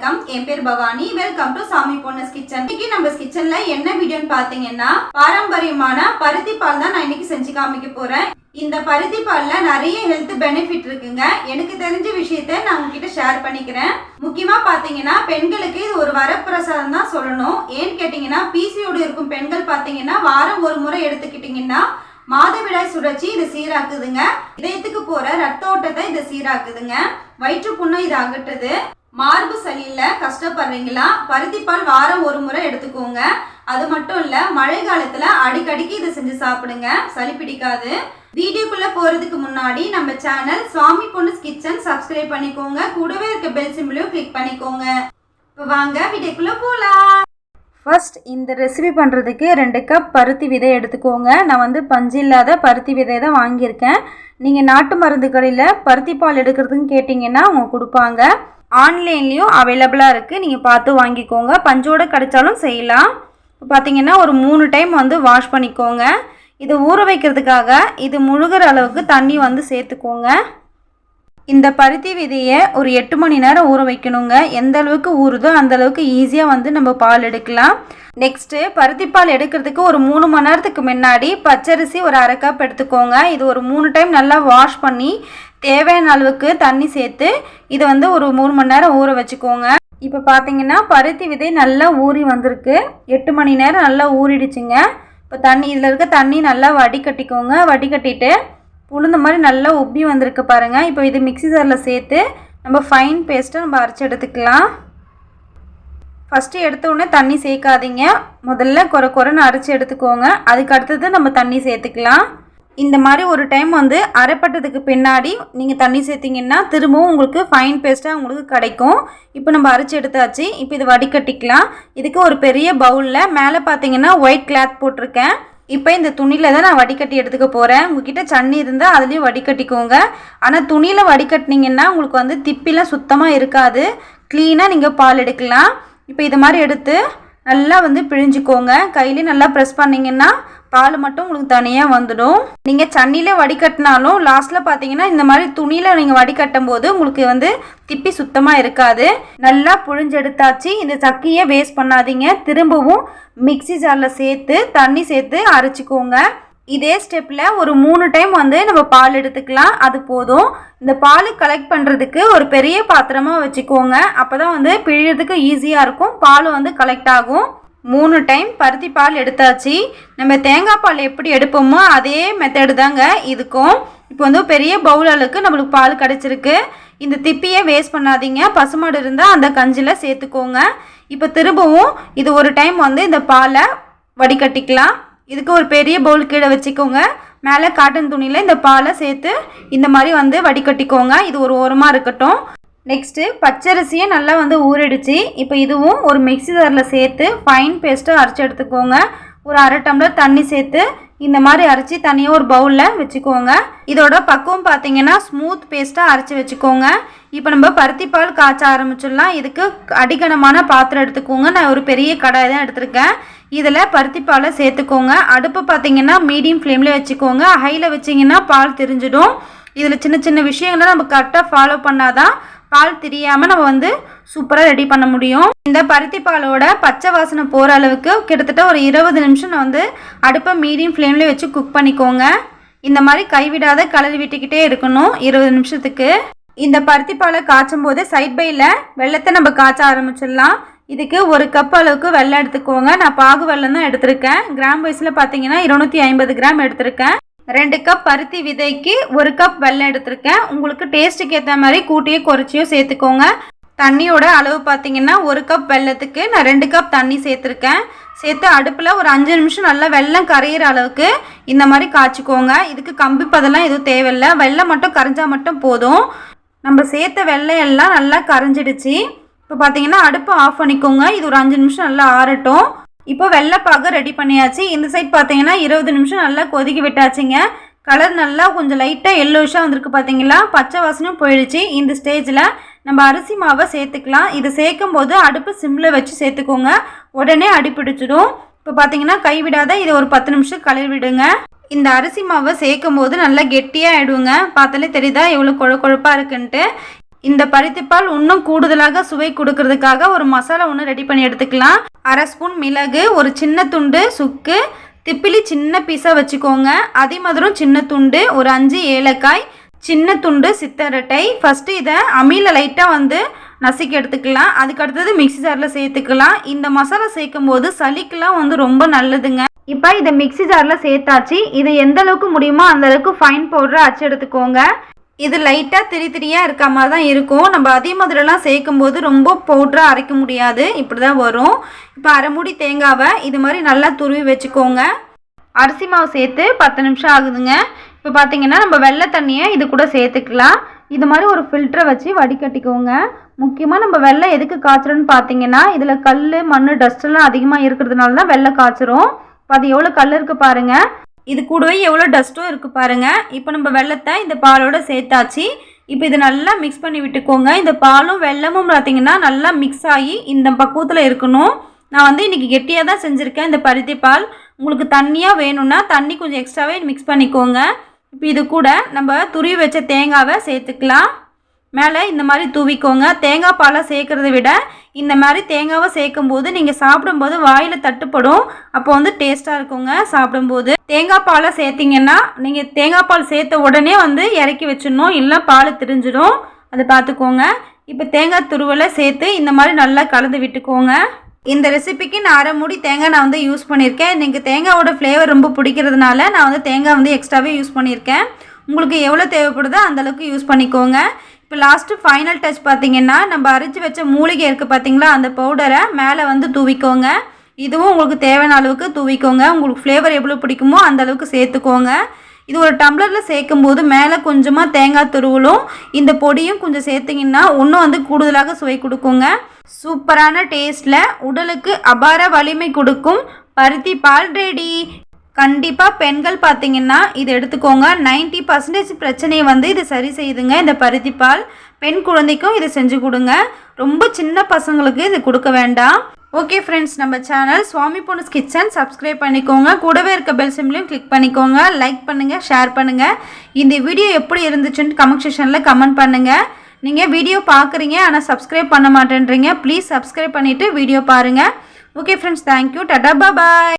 வணக்கம். என் பேர் Bhavani. Welcome to சாமி பொன்னஸ் கிச்சன். இன்னைக்கு நம்ம கிச்சன்ல என்ன வீடியோன்னு பாத்தீங்கன்னா பாரம்பரியமான பருத்தி பால் தான் நான் இன்னைக்கு செஞ்சு காமிக்க போறேன். இந்த பருத்தி பால்ல நிறைய ஹெல்த் பெனிஃபிட் இருக்குங்க. எனக்கு தெரிஞ்ச விஷயத்த நான் உங்ககிட்ட ஷேர் பண்ணிக்கிறேன். முக்கியமா பாத்தீங்கன்னா பெண்களுக்கு இது ஒரு வரப்பிரசாதம் தான் சொல்லணும். ஏன்னு கேட்டீங்கன்னா பிசிஓடி இருக்கும் பெண்கள் பாத்தீங்கன்னா வாரம் ஒரு முறை எடுத்துக்கிட்டீங்கன்னா மாதவிடாய் சுழற்சி இது சீராக்குதுங்க. இதயத்துக்கு போற ரத்த ஓட்டத்தை இது சீராக்குதுங்க. வயிற்று புண்ணு இது அகட்டுது. மார்பு சளியில கஷ்டப்படுறீங்களா, பருத்திப்பால் வாரம் ஒரு முறை எடுத்துக்கோங்க. அது மட்டும் இல்ல, மழை காலத்துல அடிக்கடிக்கு இதை செஞ்சு சாப்பிடுங்க, சளி பிடிக்காது. வீடியோக்குள்ள போறதுக்கு முன்னாடி நம்ம சேனல் சுவாமி பொன்னஸ் கிச்சன் சப்ஸ்கிரைப் பண்ணிக்கோங்க. கூடவே இருக்க பெல் சிம்பிளையும் கிளிக் பண்ணிக்கோங்க. இப்போ வாங்க வீடியோக்குள்ள போலாம். ஃபர்ஸ்ட் இந்த ரெசிபி பண்ணுறதுக்கு 2 கப் பருத்தி விதை எடுத்துக்கோங்க. நான் பஞ்சு இல்லாத பருத்தி விதை தான் வாங்கியிருக்கேன். நீங்கள் நாட்டு மருந்து கடையில் பருத்தி பால் எடுக்கிறதுன்னு கேட்டிங்கன்னா அவங்க கொடுப்பாங்க. ஆன்லைன்லேயும் அவைலபிளாக இருக்குது, நீங்கள் பார்த்து வாங்கிக்கோங்க. பஞ்சோடு கிடைச்சாலும் செய்யலாம். இப்போ பார்த்தீங்கன்னா ஒரு 3 டைம் வாஷ் பண்ணிக்கோங்க. இதை ஊற வைக்கிறதுக்காக இது முழுகிற அளவுக்கு தண்ணி சேர்த்துக்கோங்க. இந்த பருத்தி விதையை ஒரு 8 மணி நேரம் ஊற வைக்கணுங்க. எந்த அளவுக்கு ஊறுதோ அந்த அளவுக்கு ஈஸியாக நம்ம பால் எடுக்கலாம். நெக்ஸ்ட்டு பருத்தி பால் எடுக்கிறதுக்கு ஒரு 3 மணி நேரத்துக்கு முன்னாடி பச்சரிசி ஒரு 1/2 கப் எடுத்துக்கோங்க. இது ஒரு 3 டைம் நல்லா வாஷ் பண்ணி தேவையான அளவுக்கு தண்ணி சேர்த்து இதை ஒரு 3 மணி நேரம் ஊற வச்சுக்கோங்க. இப்போ பார்த்தீங்கன்னா பருத்தி விதை நல்லா ஊறி வந்திருக்கு. 8 மணி நேரம் நல்லா ஊறிடுச்சுங்க. இப்போ இதில் இருக்க தண்ணி நல்லா வடிகட்டிக்கோங்க. வடிகட்டிட்டு உளுந்த மாதிரி நல்லா உப்பி வந்திருக்கு பாருங்கள். இப்போ இது மிக்ஸி ஜாரில் சேர்த்து நம்ம ஃபைன் பேஸ்ட்டை அரைச்சி எடுத்துக்கலாம். ஃபஸ்ட்டு எடுத்த உடனே தண்ணி சேர்க்காதீங்க. முதல்ல குறைன்னு அரைச்சி எடுத்துக்கோங்க. அதுக்கு அடுத்தது நம்ம தண்ணி சேர்த்துக்கலாம். இந்த மாதிரி ஒரு டைம் அரைப்பட்டதுக்கு பின்னாடி நீங்கள் தண்ணி சேர்த்திங்கன்னா திரும்பவும் உங்களுக்கு ஃபைன் பேஸ்ட்டாக உங்களுக்கு கிடைக்கும். இப்போ நம்ம அரைச்சி எடுத்தாச்சு. இப்போ இது வடிகட்டிக்கலாம். இதுக்கு ஒரு பெரிய பவுலில் மேலே பார்த்தீங்கன்னா ஒயிட் கிளாத் போட்டிருக்கேன். இப்போ இந்த துணியில் தான் நான் வடிகட்டி எடுத்துக்க போகிறேன். உங்ககிட்ட சன்னி இருந்தால் அதுலேயும் வடிகட்டிக்கோங்க. ஆனால் துணியில் வடிகட்டினீங்கன்னா உங்களுக்கு திப்பிலாம் சுத்தமாக இருக்காது. க்ளீனாக நீங்கள் பால் எடுக்கலாம். இப்போ இது மாதிரி எடுத்து நல்லா பிழிஞ்சிக்கோங்க. கையிலே நல்லா ப்ரெஸ் பண்ணிங்கன்னா பால் மட்டும் உங்களுக்கு தனியாக வந்துடும். நீங்கள் சன்னியில் வடிகட்டினாலும் லாஸ்ட்டில் பார்த்தீங்கன்னா இந்த மாதிரி துணியில் நீங்கள் வடிகட்டும் போது உங்களுக்கு திப்பி சுத்தமாக இருக்காது. நல்லா புழிஞ்செடுத்தாச்சு. இந்த சக்கையை வேஸ்ட் பண்ணாதீங்க. திரும்பவும் மிக்ஸி ஜாரில் சேர்த்து தண்ணி சேர்த்து அரைச்சிக்கோங்க. இதே ஸ்டெப்பில் ஒரு 3 டைம் நம்ம பால் எடுத்துக்கலாம். அது போதும். இந்த பால் கலெக்ட் பண்ணுறதுக்கு ஒரு பெரிய பாத்திரமாக வச்சுக்கோங்க. அப்போ தான் பிழியறதுக்கு ஈஸியாக இருக்கும். பால் கலெக்ட் ஆகும். 3 டைம் பருத்தி பால் எடுத்தாச்சு. நம்ம தேங்காய் பால் எப்படி எடுப்போமோ அதே மெத்தடு தாங்க இதுக்கும். இப்போ பெரிய பவுல் அளவுக்கு நம்மளுக்கு பால் கிடச்சிருக்கு. இந்த திப்பியை வேஸ்ட் பண்ணாதீங்க. பசுமாடு இருந்தால் அந்த கஞ்சியில் சேர்த்துக்கோங்க. இப்போ திரும்பவும் இது ஒரு டைம் இந்த பாலை வடிகட்டிக்கலாம். இதுக்கு ஒரு பெரிய பவுல் கீழே வச்சுக்கோங்க. மேலே காட்டன் துணியில் இந்த பாலை சேர்த்து இந்த மாதிரி வடிகட்டிக்கோங்க. இது ஒரு ஓரமாக இருக்கட்டும். நெக்ஸ்ட்டு பச்சரிசியை நல்லா ஊறிடுச்சு. இப்போ இதுவும் ஒரு மிக்ஸி ஜாரில் சேர்த்து ஃபைன் பேஸ்ட்டை அரைச்சி எடுத்துக்கோங்க. ஒரு 1/2 டம்ளர் தண்ணி சேர்த்து இந்த மாதிரி அரைச்சி தனியாக ஒரு பவுலில் வச்சுக்கோங்க. இதோட பக்குவம் பார்த்தீங்கன்னா ஸ்மூத் பேஸ்ட்டாக அரைச்சி வச்சுக்கோங்க. இப்போ நம்ம பருத்தி பால் காய்ச்ச ஆரம்பிச்சிடலாம். இதுக்கு அடிகனமான பாத்திரம் எடுத்துக்கோங்க. நான் ஒரு பெரிய கடாய் தான் எடுத்திருக்கேன். இதில் பருத்தி பாலை சேர்த்துக்கோங்க. அடுப்பு பார்த்தீங்கன்னா மீடியம் ஃப்ளேமில் வச்சுக்கோங்க. ஹையில் வச்சிங்கன்னா பால் திரிஞ்சிடும். இதில் சின்ன சின்ன விஷயங்களை நம்ம கரெக்டாக ஃபாலோ பண்ணாதான் பால் தெரியாமல் நம்ம சூப்பராக ரெடி பண்ண முடியும். இந்த பருத்தி பாலோட பச்சை வாசனை போகிற அளவுக்கு கிட்டத்தட்ட ஒரு 20 நிமிஷம் நான் அடுப்பை மீடியம் ஃப்ளேமில் வச்சு குக் பண்ணிக்கோங்க. இந்த மாதிரி கைவிடாத கலரி விட்டுக்கிட்டே இருக்கணும் 20 நிமிஷத்துக்கு. இந்த பருத்தி பாலை காய்ச்சும் போது சைட் பையில் வெள்ளத்தை நம்ம காய்ச்ச ஆரம்பிச்சிடலாம். இதுக்கு 1 கப் அளவுக்கு வெள்ளம் எடுத்துக்கோங்க. நான் பாகு வெள்ளம் தான் எடுத்திருக்கேன். கிராம் வைஸில் பார்த்தீங்கன்னா 250 கிராம் எடுத்திருக்கேன். 2 கப் பருத்தி விதைக்கு 1 கப் வெல்லம் எடுத்திருக்கேன். உங்களுக்கு டேஸ்ட்டுக்கு ஏற்ற மாதிரி கூட்டியோ குறைச்சியோ சேர்த்துக்கோங்க. தண்ணியோட அளவு பார்த்தீங்கன்னா 1 கப் வெல்லத்துக்கு நான் 2 கப் தண்ணி சேர்த்துருக்கேன். சேர்த்து அடுப்பில் ஒரு 5 நிமிஷம் நல்லா வெல்லம் கரையிற அளவுக்கு இந்த மாதிரி காய்ச்சிக்கோங்க. இதுக்கு கம்பி பதெல்லாம் எதுவும் தேவையில்லை. வெல்லம் மட்டும் கரைஞ்சால் மட்டும் போதும். நம்ம சேர்த்த வெல்லம் எல்லாம் நல்லா கரைஞ்சிடுச்சு. இப்போ பார்த்தீங்கன்னா அடுப்பு ஆஃப் பண்ணிக்கோங்க. இது ஒரு 5 நிமிஷம் நல்லா ஆறட்டும். இப்போ வெள்ளைப்பாக ரெடி பண்ணியாச்சு. இந்த சைட் பார்த்தீங்கன்னா 20 நிமிஷம் நல்லா கொதிக்க விட்டாச்சுங்க. கலர் நல்லா கொஞ்சம் லைட்டாக எல்லோஷாக வந்திருக்கு பார்த்தீங்களா. பச்சை வாசனையும் போயிடுச்சு. இந்த ஸ்டேஜில் நம்ம அரிசி மாவை சேர்த்துக்கலாம். இது சேர்க்கும் போது அடுப்பு சிம்மில் வச்சு சேர்த்துக்கோங்க. உடனே அடிப்பிடிச்சிடும். இப்போ பார்த்தீங்கன்னா கைவிடாத இதை ஒரு 10 நிமிஷம் கலரி விடுங்க. இந்த அரிசி மாவை சேர்க்கும் போது நல்லா கெட்டியாக ஆகிடுங்க. பார்த்தாலே தெரியுதா எவ்வளோ கொழப்பாக இருக்குன்ட்டு. இந்த பருத்திப்பால் இன்னும் கூடுதலாக சுவை கொடுக்கறதுக்காக ஒரு மசாலா ஒன்று ரெடி பண்ணி எடுத்துக்கலாம். 1/2 ஸ்பூன் மிளகு, ஒரு சின்ன துண்டு சுக்கு, திப்பிலி சின்ன பீஸாக வச்சுக்கோங்க. அதிமதுரம் சின்ன துண்டு, ஒரு 5 ஏலக்காய், சின்ன துண்டு சித்தரட்டை. ஃபஸ்ட்டு இதை அம்மியில் லைட்டாக நசுக்கி எடுத்துக்கலாம். அதுக்கு அடுத்தது மிக்ஸி ஜாரில் சேர்த்துக்கலாம். இந்த மசாலா சேர்க்கும் போது சளிக்கெலாம் ரொம்ப நல்லதுங்க. இப்போ இதை மிக்ஸி ஜாரில் சேர்த்தாச்சு. இது எந்த அளவுக்கு முடியுமோ அந்த அளவுக்கு ஃபைன் பவுடரை அரைச்சி எடுத்துக்கோங்க. இது லைட்டாக திரியாக இருக்க மாதிரி தான் இருக்கும். நம்ம அதே மாதிரிலாம் சேர்க்கும் போது ரொம்ப பவுடராக அரைக்க முடியாது, இப்படி தான் வரும். இப்போ 1/2 மூடி தேங்காவை இது மாதிரி நல்லா துருவி வச்சுக்கோங்க. அரிசி மாவு சேர்த்து 10 நிமிஷம் ஆகுதுங்க. இப்போ பார்த்தீங்கன்னா நம்ம வெள்ளை தண்ணியை இது கூட சேர்த்துக்கலாம். இது மாதிரி ஒரு ஃபில்டரை வச்சு வடிகட்டிக்கோங்க. முக்கியமாக நம்ம வெள்ளை எதுக்கு காய்ச்சறோன்னு பார்த்தீங்கன்னா இதில் கல், மண், டஸ்ட்டெல்லாம் அதிகமாக இருக்கிறதுனால தான் வெள்ளை காய்ச்சிரும். இப்போ அது எவ்வளோ கல் இருக்குது பாருங்கள், இது கூடவே எவ்வளோ டஸ்ட்டும் இருக்குது பாருங்கள். இப்போ நம்ம வெள்ளத்தை இந்த பாலோடு சேர்த்தாச்சு. இப்போ இது நல்லா மிக்ஸ் பண்ணி விட்டுக்கோங்க. இந்த பாலும் வெல்லமும் பார்த்திங்கன்னா நல்லா மிக்ஸ் ஆகி இந்த பக்குவத்தில் இருக்கணும். நான் இன்றைக்கி கெட்டியாக தான் செஞ்சுருக்கேன் இந்த பருத்தி பால். உங்களுக்கு தண்ணியாக வேணும்னா தண்ணி கொஞ்சம் எக்ஸ்ட்ராவே மிக்ஸ் பண்ணிக்கோங்க. இப்போ இது கூட நம்ம துருவி வச்ச தேங்காவை சேர்த்துக்கலாம். மேலே இந்த மாதிரி தூவிக்கோங்க. தேங்காய் பாலை சேர்க்குறத விட இந்த மாதிரி தேங்காவை சேர்க்கும்போது நீங்கள் சாப்பிடும்போது வாயில் தட்டுப்படும். அப்போ டேஸ்ட்டாக இருக்குங்க சாப்பிடும்போது. தேங்காய் பாலை சேர்த்திங்கன்னா நீங்கள் தேங்காய் பால் சேர்த்த உடனே இறக்கி வச்சிடணும், இல்லை பால் திரிஞ்சிடும், அதை பார்த்துக்கோங்க. இப்போ தேங்காய் துருவலை சேர்த்து இந்த மாதிரி நல்லா கலந்து விட்டுக்கோங்க. இந்த ரெசிபிக்கு நான் 1/2 மூடி தேங்காய் நான் யூஸ் பண்ணியிருக்கேன். எனக்கு தேங்காயோட ஃப்ளேவர் ரொம்ப பிடிக்கிறதுனால நான் தேங்காய் எக்ஸ்ட்ராவே யூஸ் பண்ணியிருக்கேன். உங்களுக்கு எவ்வளோ தேவைப்படுதோ அந்தளவுக்கு யூஸ் பண்ணிக்கோங்க. இப்போ லாஸ்ட்டு ஃபைனல் டச் பார்த்திங்கன்னா நம்ம அரைச்சி வச்ச மூலிகை இருக்குது பார்த்திங்களா, அந்த பவுடரை மேலே தூவிக்கோங்க. இதுவும் உங்களுக்கு தேவையான அளவுக்கு தூவிக்கோங்க. உங்களுக்கு ஃப்ளேவர் எவ்வளோ பிடிக்குமோ அந்தளவுக்கு சேர்த்துக்கோங்க. இது ஒரு டம்ளரில் சேர்க்கும்போது மேலே கொஞ்சமாக தேங்காய் துருவலும் இந்த பொடியும் கொஞ்சம் சேர்த்திங்கன்னா இன்னும் கூடுதலாக சுவை கொடுக்குங்க. சூப்பரான டேஸ்ட்டில் உடலுக்கு அபார வலிமை கொடுக்கும் பருத்தி பால் ரெடி. கண்டிப்பாக பெண்கள் பார்த்திங்கன்னா இது எடுத்துக்கோங்க. 90% பிரச்சனையை இது சரி செய்யுதுங்க இந்த பருத்தி பால். பெண் குழந்தைக்கும் இதை செஞ்சு கொடுங்க. ரொம்ப சின்ன பசங்களுக்கு இது கொடுக்க வேண்டாம். ஓகே ஃப்ரெண்ட்ஸ், நம்ம சேனல் சுவாமி பொண்ணுஸ் கிச்சன் சப்ஸ்கிரைப் பண்ணிக்கோங்க. கூடவே இருக்க பெல் சிம்லையும் கிளிக் பண்ணிக்கோங்க. லைக் பண்ணுங்கள், ஷேர் பண்ணுங்கள். இந்த வீடியோ எப்படி இருந்துச்சுன்னு கமெண்ட் செக்ஷனில் கமெண்ட் பண்ணுங்கள். நீங்கள் வீடியோ பார்க்குறீங்க ஆனால் சப்ஸ்கிரைப் பண்ண மாட்டேன்றீங்க. ப்ளீஸ் சப்ஸ்கிரைப் பண்ணிவிட்டு வீடியோ பாருங்கள். ஓகே ஃப்ரெண்ட்ஸ், தேங்க்யூ, டாடா, பாய்.